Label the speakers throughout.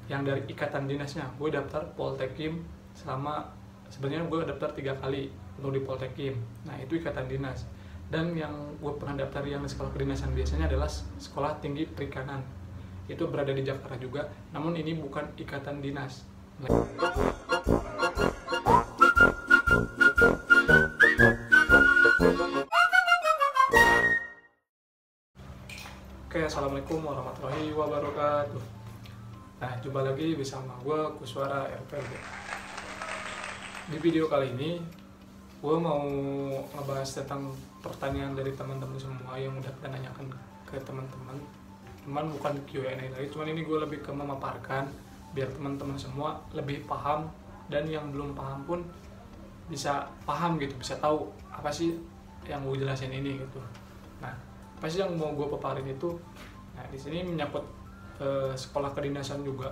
Speaker 1: yang dari ikatan dinasnya. Gue daftar Poltekim selama, sebenarnya gue daftar 3 kali untuk di Poltekim. Nah itu ikatan dinas. Dan yang gue pernah daftar yang sekolah kedinasan biasanya adalah Sekolah Tinggi Perikanan. Itu berada di Jakarta juga, namun ini bukan ikatan dinas. Oke, assalamualaikum warahmatullahi wabarakatuh. Nah, jumpa lagi bersama gue, Kuswara RPLB. Di video kali ini, gue mau ngebahas tentang pertanyaan dari teman-teman semua yang udah kita nanyakan ke teman-teman. Cuman bukan Q&A lagi, cuman ini gue lebih ke memaparkan biar teman-teman semua lebih paham, dan yang belum paham pun bisa paham gitu, bisa tahu apa sih yang gue jelasin ini gitu. Nah, apa sih yang mau gue paparin itu? Nah, di sini menyangkut sekolah kedinasan juga.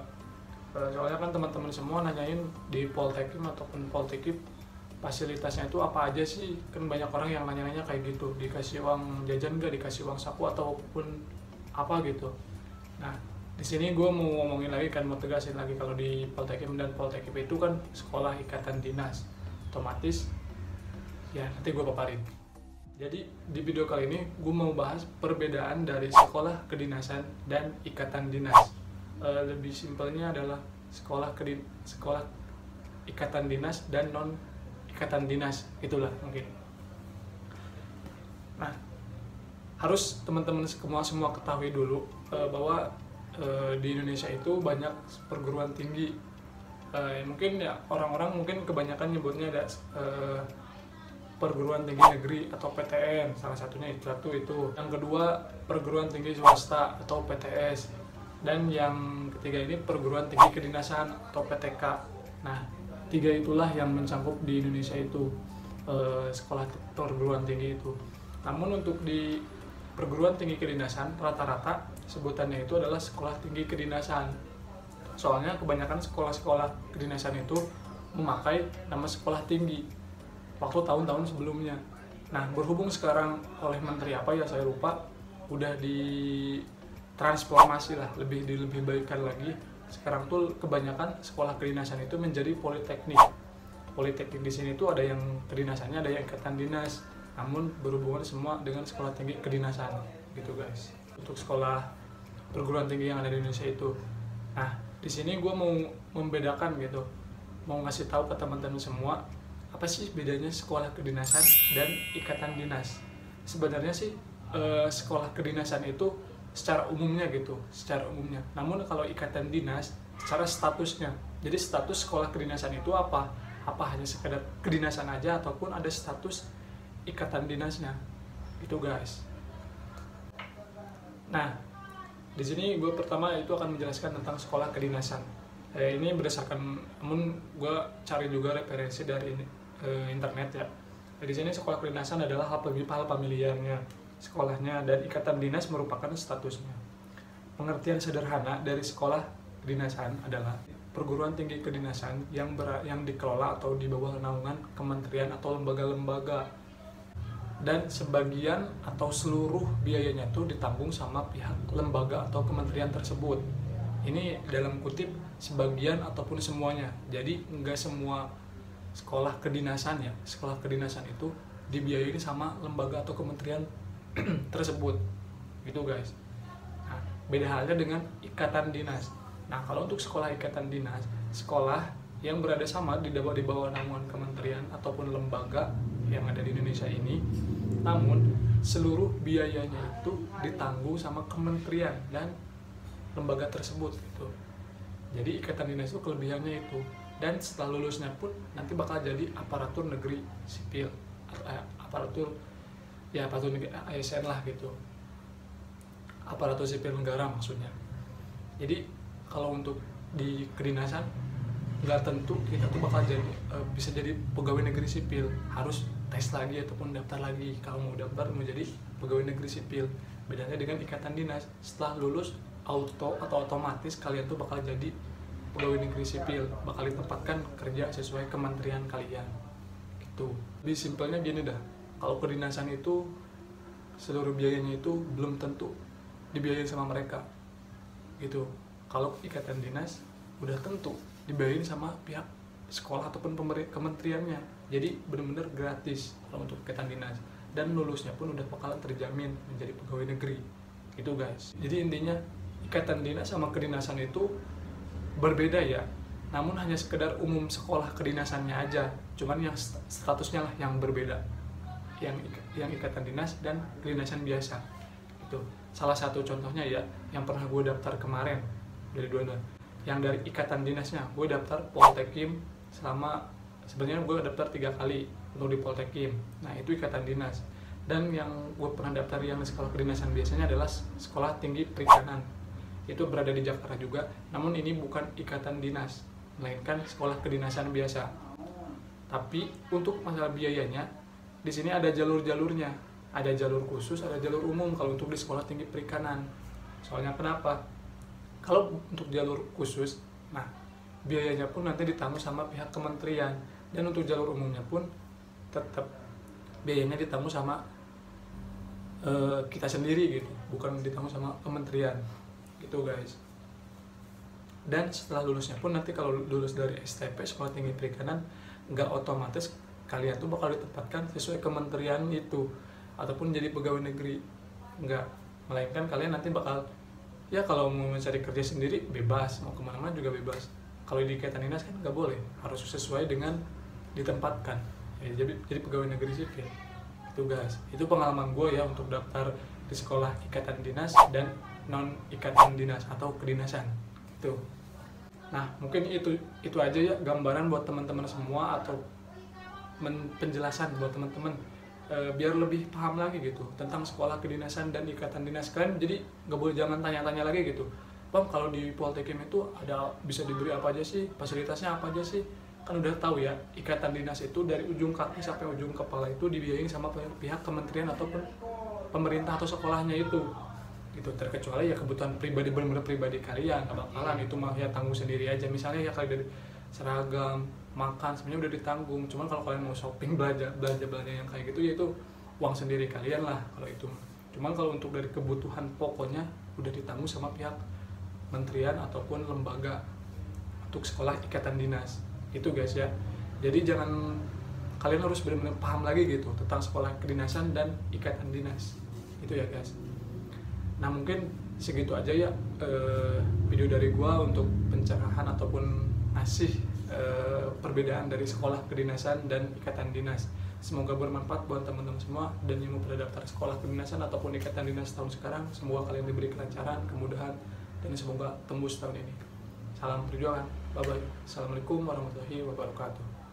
Speaker 1: Soalnya kan teman-teman semua nanyain di Poltekim ataupun Poltekip fasilitasnya itu apa aja sih? Kan banyak orang yang nanya-nanya kayak gitu, dikasih uang jajan nggak, dikasih uang saku ataupun apa gitu. Nah, di sini gue mau ngomongin lagi kan, mau tegasin lagi kalau di Poltekim dan Poltekip itu kan sekolah ikatan dinas. Otomatis ya nanti gue paparin. Jadi di video kali ini gue mau bahas perbedaan dari sekolah kedinasan dan ikatan dinas. Lebih simpelnya adalah sekolah ikatan dinas dan non ikatan dinas, itulah mungkin. Nah, harus teman-teman semua ketahui dulu bahwa di Indonesia itu banyak perguruan tinggi. Mungkin ya orang-orang mungkin kebanyakan nyebutnya ada perguruan tinggi negeri atau PTN, salah satunya itu. Yang kedua, perguruan tinggi swasta atau PTS, dan yang ketiga ini perguruan tinggi kedinasan atau PTK. Nah, 3 itulah yang mencakup di Indonesia itu sekolah perguruan tinggi itu. Namun untuk di perguruan tinggi kedinasan rata-rata sebutannya itu adalah sekolah tinggi kedinasan. Soalnya kebanyakan sekolah-sekolah kedinasan itu memakai nama sekolah tinggi waktu tahun-tahun sebelumnya. Nah, berhubung sekarang oleh menteri apa ya saya lupa, udah ditransformasi lah, lebih baikkan lagi. Sekarang tuh kebanyakan sekolah kedinasan itu menjadi politeknik. Politeknik di sini tuh ada yang kedinasannya, ada yang ikatan dinas, namun berhubungan semua dengan sekolah tinggi kedinasan gitu guys. Untuk sekolah perguruan tinggi yang ada di Indonesia itu. Nah, di sini gue mau membedakan gitu, mau ngasih tahu ke teman-teman semua apa sih bedanya sekolah kedinasan dan ikatan dinas. Sebenarnya sih sekolah kedinasan itu secara umumnya gitu, namun kalau ikatan dinas secara statusnya. Jadi status sekolah kedinasan itu apa hanya sekedar kedinasan aja ataupun ada status ikatan dinasnya gitu guys. Nah, di sini gue pertama itu akan menjelaskan tentang sekolah kedinasan. Ini berdasarkan, namun gue cari juga referensi dari internet ya. Di sini sekolah kedinasan adalah hal familiarnya sekolahnya, dan ikatan dinas merupakan statusnya. Pengertian sederhana dari sekolah kedinasan adalah perguruan tinggi kedinasan yang dikelola atau di bawah naungan kementerian atau lembaga-lembaga, dan sebagian atau seluruh biayanya itu ditanggung sama pihak lembaga atau kementerian tersebut. Ini dalam kutip sebagian ataupun semuanya. Jadi enggak semua sekolah kedinasan ya, sekolah kedinasan itu dibiayai sama lembaga atau kementerian tersebut gitu guys. Nah, beda halnya dengan ikatan dinas. Nah, kalau untuk sekolah ikatan dinas, sekolah yang berada sama di bawah naungan kementerian ataupun lembaga yang ada di Indonesia ini, namun seluruh biayanya itu ditanggung sama kementerian dan lembaga tersebut gitu. Jadi ikatan dinas itu kelebihannya itu, dan setelah lulusnya pun nanti bakal jadi aparatur negeri sipil, aparatur negeri ASN lah gitu, aparatur sipil negara maksudnya. Jadi kalau untuk di kedinasan nggak tentu kita tuh bakal jadi bisa jadi pegawai negeri sipil, harus tes lagi ataupun daftar lagi kalau mau daftar mau jadi pegawai negeri sipil. Bedanya dengan ikatan dinas, setelah lulus otomatis kalian tuh bakal jadi pegawai negeri sipil, bakal ditempatkan kerja sesuai kementerian kalian gitu. Lebih simpelnya gini dah, kalau kedinasan itu seluruh biayanya itu belum tentu dibiayai sama mereka gitu. Kalau ikatan dinas udah tentu dibayarin sama pihak sekolah ataupun kementeriannya. Jadi benar-benar gratis kalau untuk ikatan dinas, dan lulusnya pun udah bakalan terjamin menjadi pegawai negeri gitu guys. Jadi intinya ikatan dinas sama kedinasan itu berbeda ya, namun hanya sekedar umum sekolah kedinasannya aja, cuman yang statusnya lah yang berbeda, yang ikatan dinas dan kedinasan biasa. Itu salah satu contohnya ya, yang pernah gue daftar kemarin dari dua-dua. Yang dari ikatan dinasnya gue daftar Poltekim, selama sebenarnya gue daftar 3 kali untuk di Poltekim. Nah itu ikatan dinas. Dan yang gue pernah daftar yang sekolah kedinasan biasanya adalah Sekolah Tinggi Perikanan. Itu berada di Jakarta juga, namun ini bukan ikatan dinas, melainkan sekolah kedinasan biasa. Tapi untuk masalah biayanya, di sini ada jalur-jalurnya. Ada jalur khusus, ada jalur umum kalau untuk di Sekolah Tinggi Perikanan. Soalnya kenapa? Kalau untuk jalur khusus, nah biayanya pun nanti ditanggung sama pihak kementerian. Dan untuk jalur umumnya pun tetap biayanya ditanggung sama kita sendiri gitu, bukan ditanggung sama kementerian gitu guys. Dan setelah lulusnya pun nanti kalau lulus dari STP Sekolah Tinggi Perikanan, nggak otomatis kalian tuh bakal ditempatkan sesuai kementerian itu ataupun jadi pegawai negeri, nggak, melainkan kalian nanti bakal ya kalau mau mencari kerja sendiri bebas, mau kemana-mana juga bebas. Kalau di ikatan dinas kan nggak boleh, harus sesuai dengan ditempatkan ya, jadi pegawai negeri sipil itu guys. Itu pengalaman gue ya untuk daftar di sekolah ikatan dinas dan non ikatan dinas atau kedinasan itu. Nah mungkin itu aja ya gambaran buat teman-teman semua, atau penjelasan buat teman-teman biar lebih paham lagi gitu tentang sekolah kedinasan dan ikatan dinas. Kalian jadi nggak boleh jangan tanya-tanya lagi gitu, Bang kalau di Poltekim itu ada bisa diberi apa aja sih, fasilitasnya apa aja sih? Kan udah tahu ya, ikatan dinas itu dari ujung kaki sampai ujung kepala itu dibiayain sama pihak kementerian ataupun pemerintah atau sekolahnya itu gitu. Terkecuali ya kebutuhan pribadi, benar-benar pribadi kalian, nggak bakalan itu mah ya tanggung sendiri aja. Misalnya ya kalian dari seragam, makan sebenarnya udah ditanggung, cuman kalau kalian mau shopping, belanja yang kayak gitu ya itu uang sendiri kalian lah kalau itu. Cuman kalau untuk dari kebutuhan pokoknya udah ditanggung sama pihak kementerian ataupun lembaga untuk sekolah ikatan dinas itu guys ya. Jadi jangan, kalian harus benar-benar paham lagi gitu tentang sekolah kedinasan dan ikatan dinas itu ya guys. Nah mungkin segitu aja ya video dari gua untuk pencerahan ataupun ngasih perbedaan dari sekolah kedinasan dan ikatan dinas. Semoga bermanfaat buat teman-teman semua, dan yang mau pada daftar sekolah kedinasan ataupun ikatan dinas tahun sekarang, semoga kalian diberi kelancaran, kemudahan, dan semoga tembus tahun ini. Salam perjuangan, bye bye. Assalamualaikum warahmatullahi wabarakatuh.